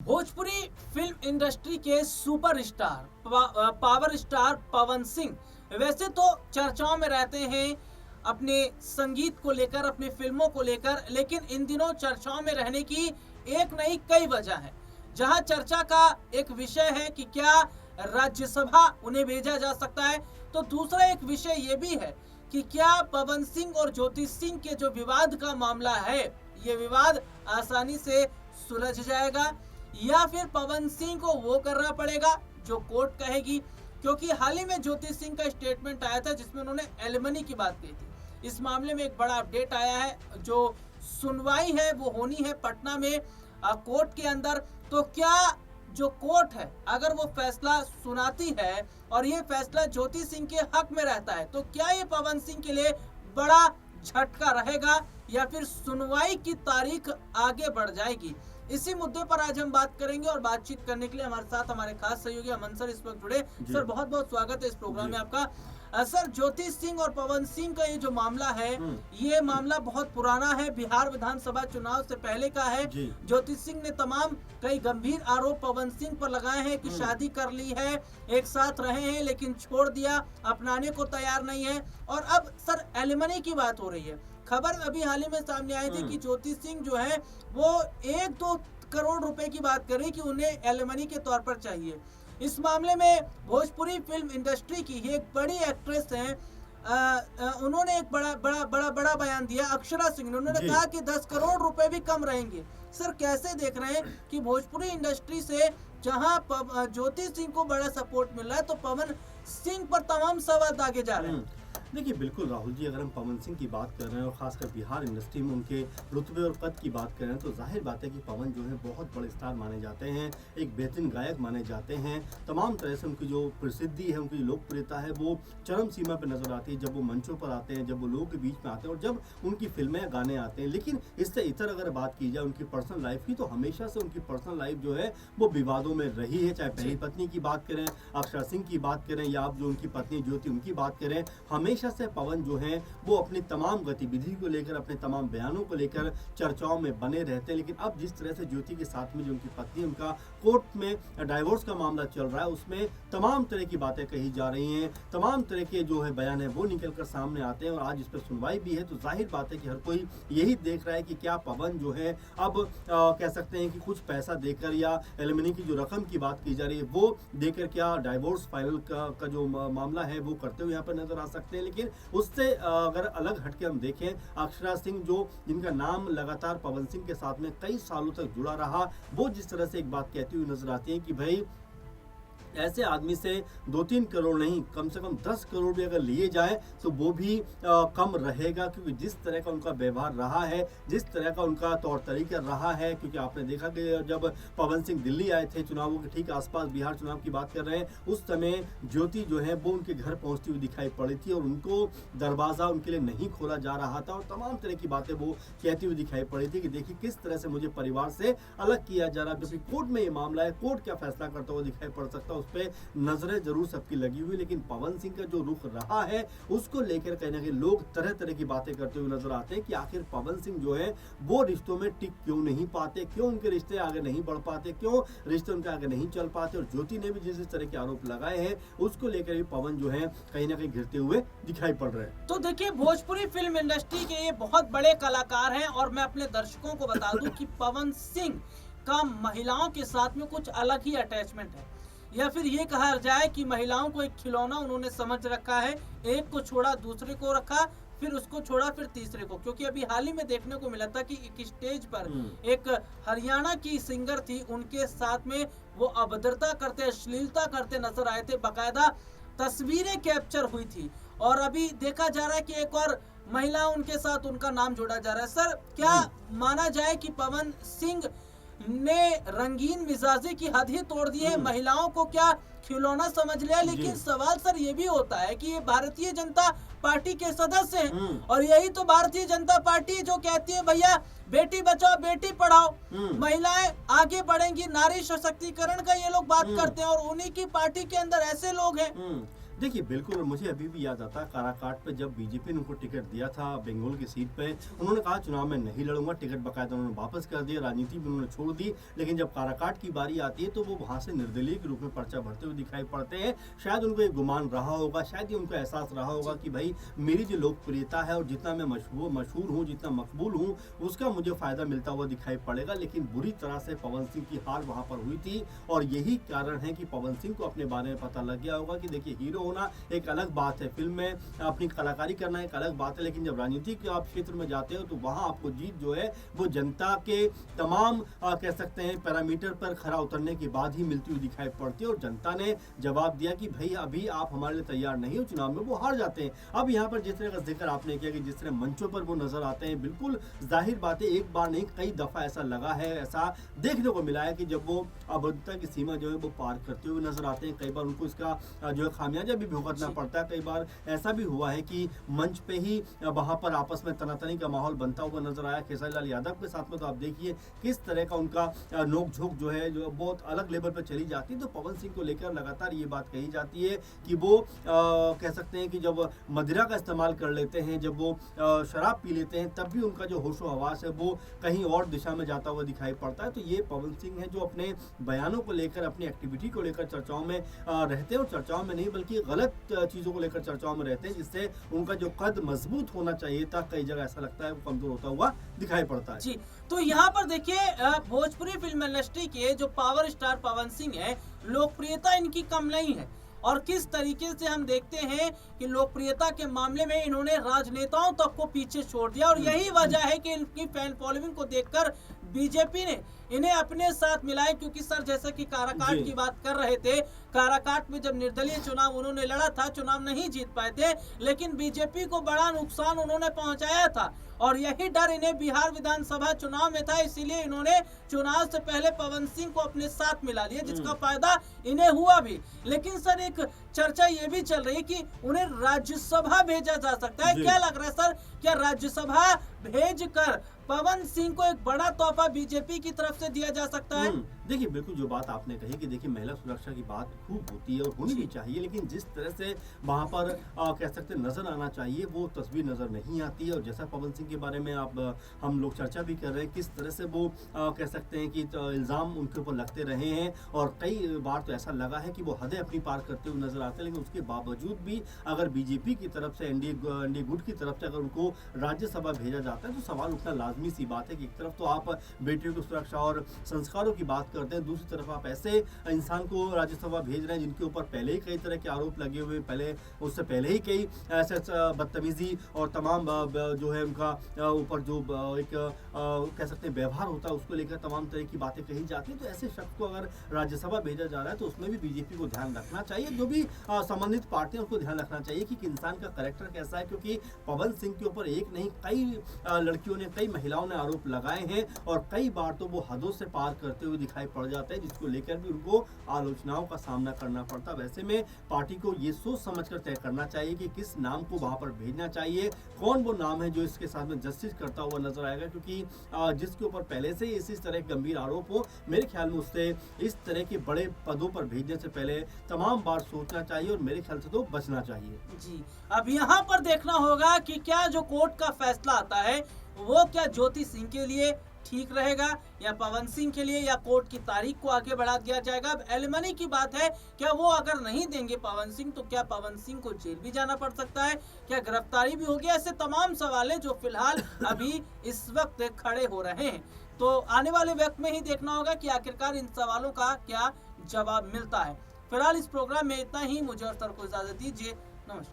Bhojpuri film industry के superstar power star Pawan Singh वैसे तो चर्चाओं में रहते हैं अपने संगीत को लेकर, अपनी फिल्मों को लेकर, लेकिन इन दिनों चर्चाओं में रहने की एक नहीं कई वजह है। जहां चर्चा का एक विषय है कि क्या राज्यसभा उन्हें भेजा जा सकता है, तो दूसरा एक विषय ये भी है कि क्या पवन सिंह और ज्योति सिंह के जो विवाद का मामला है, ये विवाद आसानी से सुलझ जाएगा या फिर पवन सिंह को वो करना पड़ेगा जो कोर्ट कहेगी। क्योंकि हाल ही में ज्योति सिंह का स्टेटमेंट आया था जिसमें उन्होंने एलिमनी की बात की थी। इस मामले में एक बड़ा अपडेट आया है, जो सुनवाई है वो होनी है पटना में कोर्ट के अंदर। तो क्या जो कोर्ट है अगर वो फैसला सुनाती है और ये फैसला ज्योति सिंह के हक में रहता है, तो क्या ये पवन सिंह के लिए बड़ा झटका रहेगा या फिर सुनवाई की तारीख आगे बढ़ जाएगी? इसी मुद्दे पर आज हम बात करेंगे और बातचीत करने के लिए हमारे साथ हमारे खास सहयोगी अमन सर इस वक्त जुड़े। सर बहुत बहुत स्वागत है इस प्रोग्राम में आपका। सर, ज्योति सिंह और पवन सिंह का ये जो मामला है, ये मामला बहुत पुराना है, बिहार विधानसभा चुनाव से पहले का है। ज्योति सिंह ने तमाम कई गंभीर आरोप पवन सिंह पर लगाए हैं कि शादी कर ली है, एक साथ रहे हैं लेकिन छोड़ दिया, अपनाने को तैयार नहीं है। और अब सर एलिमनी की बात हो रही है। खबर अभी हाल ही में सामने आई थी कि ज्योति सिंह जो है वो 1-2 करोड़ रुपए की बात कर रही कि उन्हें एलिमनी के तौर पर चाहिए। इस मामले में भोजपुरी फिल्म इंडस्ट्री की एक बड़ी एक्ट्रेस हैं, उन्होंने एक बड़ा बयान दिया। अक्षरा सिंह ने उन्होंने कहा कि 10 करोड़ रुपए भी कम रहेंगे। सर कैसे देख रहे हैं कि भोजपुरी इंडस्ट्री से जहां ज्योति सिंह को बड़ा सपोर्ट मिल रहा है, तो पवन सिंह पर तमाम सवाल दागे जा रहे हैं? देखिए बिल्कुल राहुल जी, अगर हम पवन सिंह की बात कर रहे हैं और खासकर बिहार इंडस्ट्री में उनके रुतबे और कद की बात कर रहे हैं, तो जाहिर बात है कि पवन जो है बहुत बड़े स्टार माने जाते हैं, एक बेहतरीन गायक माने जाते हैं। तमाम तरह से उनकी जो प्रसिद्धि है, उनकी लोकप्रियता है, वो चरम सीमा पर नजर आती है जब वो मंचों पर आते हैं, जब वो लोगों के बीच में आते हैं और जब उनकी फिल्में या गाने आते हैं। लेकिन इससे इतर अगर बात की जाए उनकी पर्सनल लाइफ की, तो हमेशा से उनकी पर्सनल लाइफ जो है वो विवादों में रही है। चाहे पहली पत्नी की बात करें, अक्षरा सिंह की बात करें, या आप जो उनकी पत्नी ज्योति उनकी बात करें, हमेशा से पवन जो है वो अपनी तमाम गतिविधि को लेकर, अपने तमाम बयानों को लेकर चर्चाओं में बने रहते हैं। लेकिन अब जिस तरह से ज्योति के साथ में जो उनकी पत्नी, उनका कोर्ट में डाइवोर्स का मामला चल रहा है, उसमें तमाम तरह की बातें कही जा रही हैं, तमाम तरह के जो है बयान है वो निकल कर सामने आते हैं और आज इस पर सुनवाई भी है। तो जाहिर बात है कि हर कोई यही देख रहा है कि क्या पवन जो है अब कह सकते हैं कि कुछ पैसा देकर या एलिमनी की जो रकम की बात की जा रही है वो देकर क्या डाइवोर्स फाइनल का जो मामला है वो करते हुए यहाँ पर नजर आ सकते हैं। लेकिन उससे अगर अलग हटके हम देखें, अक्षरा सिंह जो जिनका नाम लगातार पवन सिंह के साथ में कई सालों तक जुड़ा रहा, वो जिस तरह से एक बात कहती हुई नजर आती है कि भाई ऐसे आदमी से 2-3 करोड़ नहीं, कम से कम 10 करोड़ भी अगर लिए जाए तो वो भी कम रहेगा। क्योंकि जिस तरह का उनका व्यवहार रहा है, जिस तरह का उनका तौर तरीका रहा है, क्योंकि आपने देखा कि जब पवन सिंह दिल्ली आए थे चुनावों के ठीक आसपास, बिहार चुनाव की बात कर रहे हैं, उस समय ज्योति जो है वो उनके घर पहुंचती हुई दिखाई पड़ी थी और उनको दरवाज़ा उनके लिए नहीं खोला जा रहा था और तमाम तरह की बातें वो कहती हुई दिखाई पड़ी थी कि देखिए किस तरह से मुझे परिवार से अलग किया जा रहा है। क्योंकि कोर्ट में ये मामला है, कोर्ट क्या फैसला करता हुआ दिखाई पड़ सकता है, उस पर नजरें जरूर सबकी लगी हुई। लेकिन पवन सिंह का जो रुख रहा है उसको लेकर कहीं ना कहीं लोग तरह तरह की बातें करते हुए नजर आते हैं कि आखिर पवन सिंह जो है वो रिश्तों में टिक क्यों नहीं पाते, क्यों उनके रिश्ते आगे नहीं बढ़ पाते, क्यों रिश्ते उनके आगे नहीं चल पाते। और ज्योति ने भी जिस तरह के आरोप लगाए हैं उसको लेकर भी पवन जो है कहीं ना कहीं घिरते हुए दिखाई पड़ रहे हैं। तो देखिए, भोजपुरी फिल्म इंडस्ट्री के ये बहुत बड़े कलाकार हैं और मैं अपने दर्शकों को बता दूं कि पवन सिंह का महिलाओं के साथ में कुछ अलग ही अटैचमेंट है, या फिर ये कहा जाए कि महिलाओं को एक खिलौना उन्होंने समझ रखा है। एक को छोड़ा दूसरे को रखा, फिर उसको छोड़ा फिर तीसरे को। क्योंकि अभी हाल ही में देखने को मिला था कि एक स्टेज पर एक हरियाणा की सिंगर थी, उनके साथ में वो अभद्रता करते, अश्लीलता करते नजर आए थे, बाकायदा तस्वीरें कैप्चर हुई थी। और अभी देखा जा रहा है कि एक और महिला उनके साथ, उनका नाम जोड़ा जा रहा है। सर क्या माना जाए कि पवन सिंह ने रंगीन मिजाजी की हद ही तोड़ दी है, महिलाओं को क्या खिलौना समझ लिया? लेकिन सवाल सर ये भी होता है कि ये भारतीय जनता पार्टी के सदस्य हैं और यही तो भारतीय जनता पार्टी जो कहती है भैया बेटी बचाओ बेटी पढ़ाओ, महिलाएं आगे बढ़ेंगी, नारी सशक्तिकरण का ये लोग बात करते हैं और उन्हीं की पार्टी के अंदर ऐसे लोग हैं। देखिए, बिल्कुल मुझे अभी भी याद आता है काराकाट पे जब बीजेपी ने उनको टिकट दिया था बंगाल की सीट पे, उन्होंने कहा चुनाव में नहीं लड़ूँगा, टिकट बाकायदा उन्होंने वापस कर दिया, राजनीति भी उन्होंने छोड़ दी। लेकिन जब काराकाट की बारी आती है तो वो वहाँ से निर्दलीय के रूप में पर्चा भरते हुए दिखाई पड़ते हैं। शायद उनको एक गुमान रहा होगा, शायद ये उनको एहसास रहा होगा कि भाई मेरी जो लोकप्रियता है और जितना मैं मशहूर हूँ, जितना मकबूल हूँ, उसका मुझे फ़ायदा मिलता हुआ दिखाई पड़ेगा। लेकिन बुरी तरह से पवन सिंह की हार वहाँ पर हुई थी और यही कारण है कि पवन सिंह को अपने बारे में पता लग गया होगा कि देखिए, हीरो होना एक अलग बात है, फिल्म में अपनी कलाकारी करना एक अलग बात है, लेकिन जब राजनीतिक आप क्षेत्र में जाते हो तो वहाँ आपको जीत जो है वो जनता के तमाम कह सकते हैं पैरामीटर पर खरा उतरने के बाद ही मिलती हुई दिखाई पड़ती है। और जनता ने जवाब दिया कि भाई अभी आप हमारे लिए तैयार नहीं हो, चुनाव में वो हार जाते हैं। अब यहाँ पर जिस तरह का जिक्र आपने किया कि जिस तरह मंचों पर वो नजर आते हैं, बिल्कुल जाहिर बात है, एक बार नहीं कई दफा ऐसा लगा है, ऐसा देखने को मिला है कि जब वो अभद्रता की सीमा जो है वो पार करते हुए नजर आते हैं, कई बार उनको इसका जो है खामियाजा भी भुगतना पड़ता है। कई बार ऐसा भी हुआ है कि मंच पे ही वहां पर आपस में तनातनी का माहौल बनता हुआ नजर आया खेसारी लाल यादव के साथ में। तो आप देखिए किस तरह का उनका नोक-झोंक जो है जो बहुत अलग लेवल पर चली जाती है। तो पवन सिंह को लेकर लगातार ये बात कही जाती है कि वो कह सकते हैं कि जब मदिरा का इस्तेमाल कर लेते हैं, जब वो शराब पी लेते हैं, तब भी उनका जो होशो हवास है वो कहीं और दिशा में जाता हुआ दिखाई पड़ता है। तो ये पवन सिंह है जो अपने बयानों को लेकर, अपनी एक्टिविटी को लेकर चर्चाओं में रहते हैं, और चर्चाओं में नहीं बल्कि गलत चीज़ों को लेकर चर्चाओं में रहते हैं, जिससे उनका जो कद मजबूत होना चाहिए था कई जगह ऐसा लगता है वो कमजोर होता हुआ दिखाई पड़ता है। जी, तो यहाँ पर देखिए भोजपुरी फिल्म इंडस्ट्री के जो पावर स्टार पवन सिंह है, लोकप्रियता इनकी कम नहीं है और किस तरीके से हम देखते हैं कि लोकप्रियता के मामले में इन्होंने राजनेताओं तक को पीछे छोड़ दिया। और यही वजह है कि इनकी फैन फॉलोइंग को देखकर बीजेपी ने इन्हें अपने साथ मिलाया। क्योंकि सर जैसा कि काराकाट की बात कर रहे थे, काराकाट में जब निर्दलीय चुनाव उन्होंने लड़ा था, चुनाव नहीं जीत पाए थे, लेकिन बीजेपी को बड़ा नुकसान उन्होंने पहुंचाया था और यही डर इन्हें बिहार विधानसभा चुनाव में था। इसीलिए इन्होंने चुनाव से पहले पवन सिंह को अपने साथ मिला लिया, जिसका फायदा इन्हें हुआ भी। लेकिन सर एक चर्चा ये भी चल रही है कि उन्हें राज्यसभा भेजा जा सकता है। क्या लग रहा है सर, क्या राज्यसभा भेजकर पवन सिंह को एक बड़ा तोहफा बीजेपी की तरफ से दिया जा सकता है? देखिए, बिल्कुल जो बात आपने कही कि देखिए महिला सुरक्षा की बात खूब होती है और होनी भी चाहिए, लेकिन जिस तरह से वहाँ पर कह सकते हैं नजर आना चाहिए वो तस्वीर नजर नहीं आती है। और जैसा पवन सिंह के बारे में हम लोग चर्चा भी कर रहे हैं, किस तरह से वो कह सकते हैं कि इल्ज़ाम उनके ऊपर लगते रहे हैं और कई बार तो ऐसा लगा है कि वो हदें अपनी पार करते हुए नजर आते हैं। लेकिन उसके बावजूद भी अगर बीजेपी की तरफ से एनडीए गुट की तरफ से अगर उनको राज्यसभा भेजा जाता है तो सवाल उठना लाजमी सी बात है कि एक तरफ तो आप बेटियों की सुरक्षा और संस्कारों की बात करते हैं, दूसरी तरफ आप ऐसे इंसान को राज्यसभा भेज रहे हैं जिनके ऊपर पहले ही कई तरह के आरोप लगे हुए, उससे पहले ही कई ऐसे बदतमीजी और तमाम जो है उनका ऊपर जो एक कह सकते हैं व्यवहार होता है उसको लेकर तमाम तरह की बातें कही जाती हैं। तो ऐसे शख्स को अगर राज्यसभा भेजा जा रहा है तो उसमें भी बीजेपी को ध्यान रखना चाहिए, जो भी संबंधित पार्टियां उसको ध्यान रखना चाहिए कि इंसान का कैरेक्टर कैसा है। क्योंकि पवन सिंह के ऊपर एक नहीं कई लड़कियों ने, कई महिलाओं ने आरोप लगाए हैं और कई बार तो वो हदों से पार करते हुए दिखाई पड़ जाते हैं, जिसको लेकर भी उनको आलोचनाओं का सामना करना पड़ता है। वैसे में पार्टी को ये सोच समझकर तय करना चाहिए कि किस नाम को वहां पर भेजना चाहिए, कौन वो नाम है जो इसके साथ में जस्टिस करता हुआ नजर आएगा। क्योंकि जिसके ऊपर पहले से इसी तरह गंभीर आरोप हो, मेरे ख्याल में उससे इस तरह के बड़े पदों पर भेजने से पहले तमाम बार सोचना चाहिए और मेरे ख्याल से तो बचना चाहिए। जी, अब यहाँ पर देखना होगा कि क्या जो कोर्ट का फैसला आता है वो क्या ज्योति सिंह के लिए ठीक रहेगा या पवन सिंह के लिए, या कोर्ट की तारीख को आगे बढ़ा दिया जाएगा। अब एलिमनी की बात है, क्या वो अगर नहीं देंगे पवन सिंह तो क्या पवन सिंह को जेल भी जाना पड़ सकता है, क्या गिरफ्तारी भी होगी? ऐसे तमाम सवाल हैं जो फिलहाल अभी इस वक्त खड़े हो रहे हैं। तो आने वाले वक्त में ही देखना होगा कि आखिरकार इन सवालों का क्या जवाब मिलता है। फिलहाल इस प्रोग्राम में इतना ही। मुझे और सर को इजाजत दीजिए।